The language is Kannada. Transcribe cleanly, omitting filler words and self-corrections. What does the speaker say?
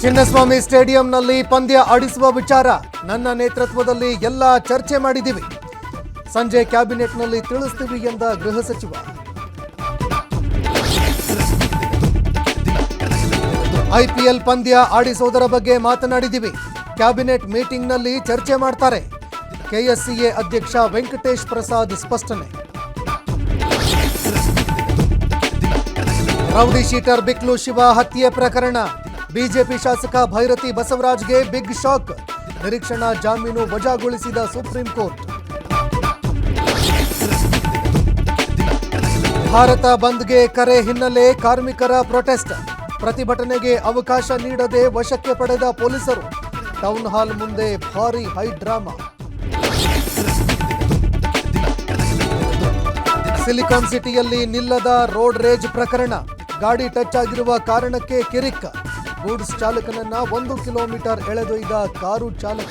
ಚಿನ್ನಸ್ವಾಮಿ ಸ್ಟೇಡಿಯಂನಲ್ಲಿ ಪಂದ್ಯ ಆಡಿಸುವ ವಿಚಾರ ನನ್ನ ನೇತೃತ್ವದಲ್ಲಿ ಎಲ್ಲ ಚರ್ಚೆ ಮಾಡಿದ್ದೀವಿ. ಸಂಜೆ ಕ್ಯಾಬಿನೆಟ್ನಲ್ಲಿ ತಿಳಿಸ್ತೀವಿ ಎಂದ ಗೃಹ ಸಚಿವ. ಐಪಿಎಲ್ ಪಂದ್ಯ ಆಡಿಸುವುದರ ಬಗ್ಗೆ ಮಾತನಾಡಿದ್ದೀವಿ. ಕ್ಯಾಬಿನೆಟ್ ಮೀಟಿಂಗ್ನಲ್ಲಿ ಚರ್ಚೆ ಮಾಡ್ತಾರೆ. ಕೆಎಸ್ಸಿಎ ಅಧ್ಯಕ್ಷ ವೆಂಕಟೇಶ್ ಪ್ರಸಾದ್ ಸ್ಪಷ್ಟನೆ. ರೌಡಿ ಶೀಟರ್ ಬಿಕ್ಲು ಶಿವ ಹತ್ಯೆ ಪ್ರಕರಣ ಬಿಜೆಪಿ ಶಾಸಕ ಭೈರತಿ ಬಸವರಾಜ್ಗೆ ಬಿಗ್ ಶಾಕ್. ನಿರೀಕ್ಷಣಾ ಜಾಮೀನು ವಜಾಗೊಳಿಸಿದ ಸುಪ್ರೀಂ ಕೋರ್ಟ್. ಭಾರತ ಬಂದ್ಗೆ ಕರೆ ಹಿನ್ನೆಲೆ ಕಾರ್ಮಿಕರ ಪ್ರೊಟೆಸ್ಟ್. ಪ್ರತಿಭಟನೆಗೆ ಅವಕಾಶ ನೀಡದೆ ವಶಕ್ಕೆ ಪಡೆದ ಪೊಲೀಸರು. ಟೌನ್ ಹಾಲ್ ಮುಂದೆ ಭಾರೀ ಹೈಡ್ರಾಮಾ. ಸಿಲಿಕಾನ್ ಸಿಟಿಯಲ್ಲಿ ನಿಲ್ಲದ ರೋಡ್ ರೇಜ್ ಪ್ರಕರಣ. ಗಾಡಿ ಟಚ್ ಆಗಿರುವ ಕಾರಣಕ್ಕೆ ಕಿರಿಕ್. ಗೂಡ್ಸ್ ಚಾಲಕನನ್ನ 1 ಕಿಲೋಮೀಟರ್ ಎಳೆದೊಯ್ದ ಕಾರು ಚಾಲಕ.